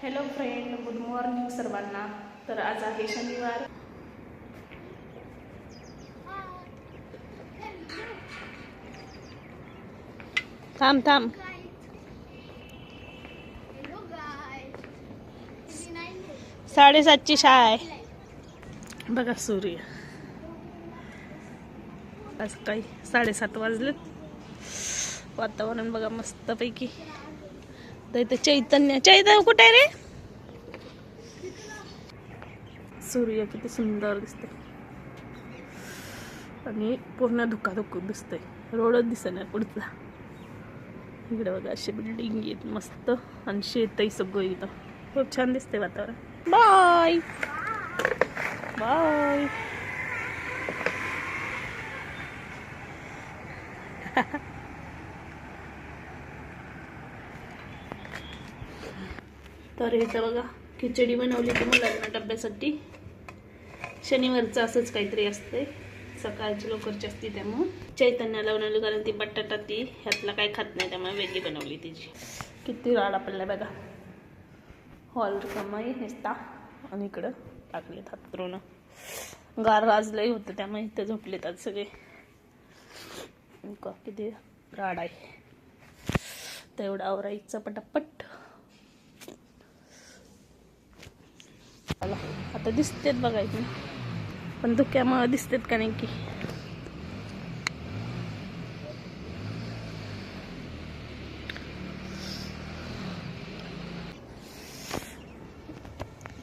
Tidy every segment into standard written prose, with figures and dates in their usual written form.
Hello friend, good morning सर्वांना. तर आज आहे शनिवार. थांब थांब. साडेसातची शाळा आहे. बघा सूर्य. आज काही 7:30 वाजलेत. वातावरण बघा मस्त पैकी. तर इथे चैतन्य कुठे आहे रे? सूर्य किती सुंदर दिसते आणि पूर्ण धुकाधुक दिसतंय. रोडच दिसेना पुढचा. इकडे बघा अशी बिल्डिंग आहेत मस्त आणि शेतही सगळं इथं. खूप छान दिसते वातावरण. Bye bye. तर इथं बघा खिचडी बनवली ती मुलांना डब्यासाठी. शनिवारचं असंच काहीतरी असतंय. सकाळची लवकरची असते त्यामुळं चैतन्याला बनवली, कारण ती बटाटा ती ह्यातला काही खात नाही त्यामुळे वेगळी बनवली तिची. किती राडा पडला बघा. हॉल कमाई नेसता आणि इकडं टाकलेत हातरून. गार राजलंही होतं त्यामुळे इथं झोपलेत आज सगळे. किती राडा आहे. तेवढा आवरायचं पटापट. आता दिसतेत बघायचं पण धुक्यामुळे दिसतेत का नाही की.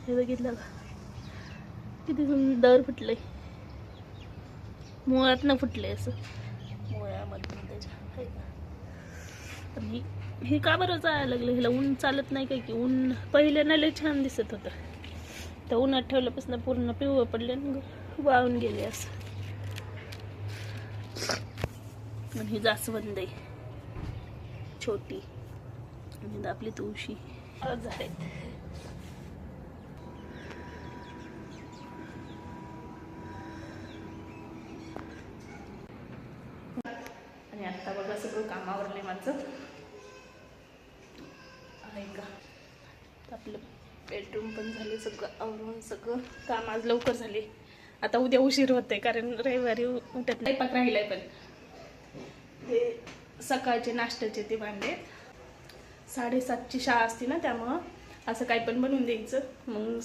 हे बघितलं का किती सुंदर फुटलंय. मुळात न फुटलंय असं मुळ्यामधून त्याच्या. आणि हे का बरं जायला लागलं? ह्याला ऊन चालत नाही काय की? ऊन पहिल्यानं लय छान दिसत होतं. त्या उन्हात ठेवल्यापासून पूर्ण पिवळं पडले वाळून गेले असं. आणि ही जास्वंद आहे छोटी आणि आपली तुळशी झाडे. आणि आता बघा सगळं काम आवरले माझं आहे का. आपलं बेडरूम पण झाले सगळं आवरून. सगळं काम आज लवकर झाले. आता उद्या उशीर होते कारण रविवारी उठत नाही. पाक राहिलाय पण ते सकाळचे नाश्त्याचे ते भांडे. 7:30ची शाळा असते ना त्यामुळं असं काही पण बनवून द्यायचं. मग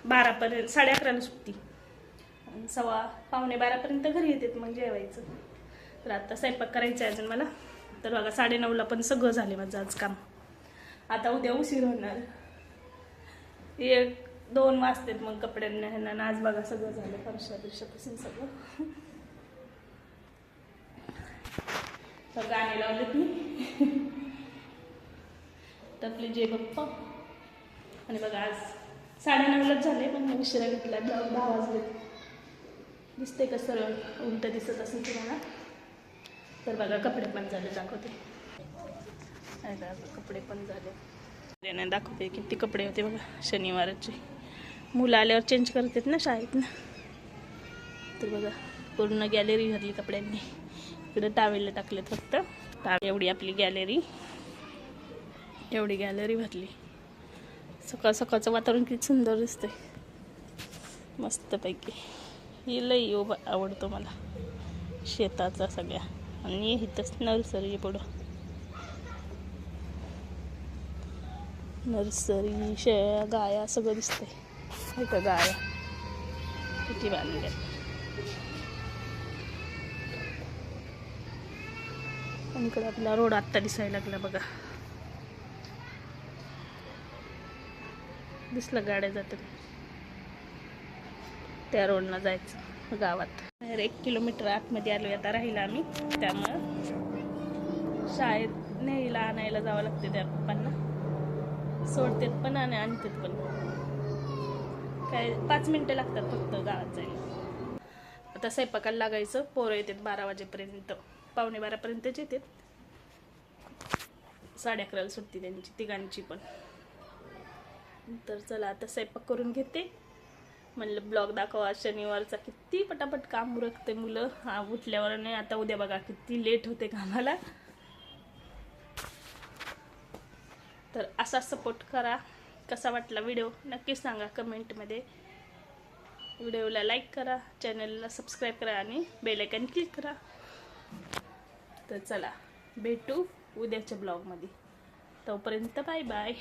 12पर्यंत 11:30ला सुट्टी. 11:15पर्यंत घरी येतात मग जेवायचं. तर आता स्वयंपाक करायचं आहे अजून मला. तर बघा 9:30ला पण सगळं झाले माझं आज काम. आता उद्या उशीर होणार. 1-2 वाजतात मग कपड्यांना ह्यांना. आज बघा सगळं झालं. फरशापासून सगळं. तर गाणे लावलेत मी. टपले जे बाप्पा. आणि बघा आज 9:30लाच झाले पण उशिरा घेतला. 10 वाजले. दिसते का सरळ उलट दिसत असेल तुम्हाला. तर बघा कपडे पण झाले दाखवते. कपडे पण झाले दाखवते. किती कपडे होते बघा शनिवारचे. मुलं आल्यावर चेंज करतात ना शाळेतनं. तर बघा पूर्ण गॅलरी भरली कपड्यांनी. इकडे टावेल टाकलेत फक्त. एवढी आपली गॅलरी. एवढी गॅलरी भरली. सकाळ सकाळचं वातावरण किती सुंदर दिसतंय मस्तपैकी. ही लई आवडतो मला शेताचा सगळ्या. आणि इथंच नर्सरी पुढं. नर्सरी शेळ्या गाया सगळं दिसतंय. इथं गाया किती बांधल्या. आणि इकडे आपला रोड आत्ता दिसायला लागला बघा. दिसलं गाड्या जातात. त्या रोडनं जायचं गावात. 1 किलोमीटर आतमध्ये आलो आता राहिला आम्ही. त्यामुळं शाळेत न्यायला आणायला जावं लागते त्या पप्पांना. सोडतात पण आणि आणतात पण. काय 5 मिनटं लागतात फक्त गावात जायला. आता स्वयंपाकाला लागायचं. पोरं येतात 12 वाजेपर्यंत. 11:45पर्यंतच येतात. 11:30ला सुट्टी त्यांची तिघांची पण. तर चला आता स्वयंपाक करून घेते. म्हणलं ब्लॉग दाखवा शनिवारचा. किती पटापट काम उरकते मुलं उठल्यावर. नाही आता उद्या बघा किती लेट होते कामाला. तर असा सपोर्ट करा. कसा वाटला व्हिडिओ नक्कीच सांगा कमेंटमध्ये. व्हिडिओला लाईक करा, चॅनलला सबस्क्राईब करा आणि बेल आयकॉन क्लिक करा. तर चला भेटू उद्याच्या ब्लॉगमध्ये. तोपर्यंत बाय बाय.